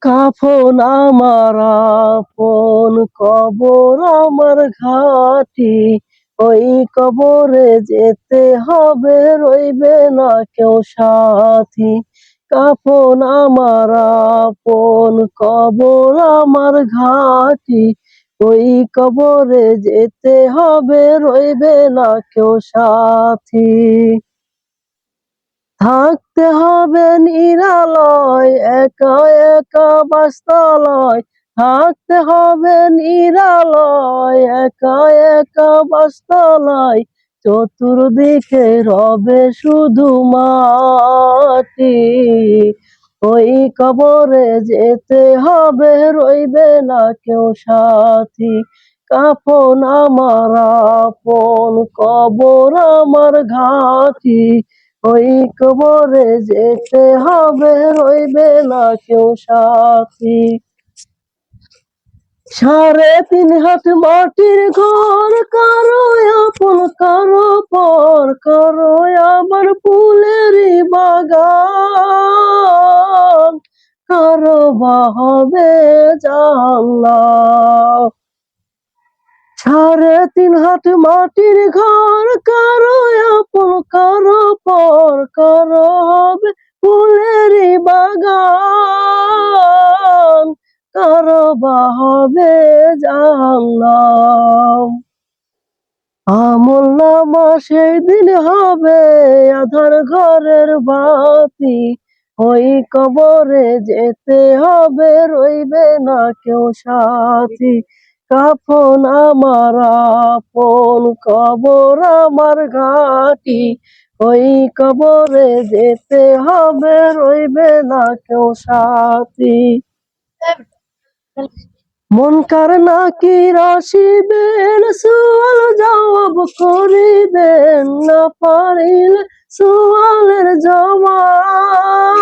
কাফন আমার আপন, কবর আমার ঘাটি। ওই কবরে যেতে হবে, রইবে না কেউ সাথী। কাফন আমার আপন, কবর আমার ঘাটি। ওই কবরে যেতে হবে, রইবে না কেউ সাথী। থাকতে হবে নিরালয়, একা একা বাসতলায়। থাকতে হবে নিরালয়, একা একা বাসতলায়। চতুর্দিকে রবে শুধু মাটি। ওই কবরে যেতে হবে, রইবে না কেউ সাথী। কাফন আমার আপন, কবর আমার ঘাটি। ওই কবরে যেতে হবে, রইবে না কেউ সাথী। 3.5 হাত মাটির ঘর, কারো আপন কারো পর, কারো আবার ফুলেরই বাগান, কারো বা হবে জান্নাত। 3.5 হাত মাটির ঘর, কারো আপন কারো পর, কারো হবে ফুলেরই বাগান, কারো বা হবে জাহান্নাম। আমলনামা সেই দিন হবে আঁধার ঘরের বাতি। ওই কবরে যেতে হবে, রইবে না কেউ সাথী। কাফন আমার আপন, কবর আমার ঘাটি। ওই কবরে যেতে হবে, রইবে না কেউ সাথী। মুনকার নাকির আসিবেন, সুয়াল জবাব করিবেন। না পারিলে সুয়ালের জবাব,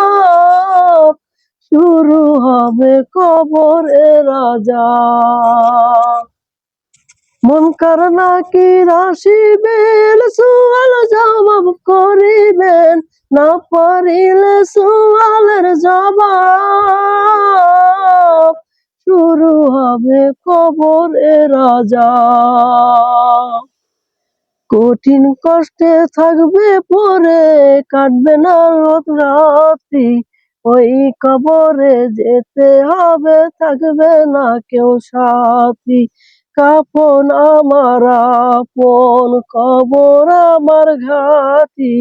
শুরু হবে কবরের আযাব। মুনকার নাকির আসিবেন, সুয়াল জবাব করিবেন। না পারিলে সুয়ালের জবাব, শুরু হবে কবরের আযাব। কঠিন কষ্টে থাকবে পরে, কাটবে না রাত রাত্রি। ওই কবরে যেতে হবে, থাকবে না কেউ সাথী। কাফন আমার আপন, কবর আমার ঘাটি।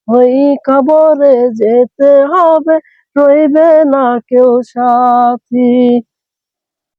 ওই কবরে যেতে হবে, রইবে না কেউ সাথী।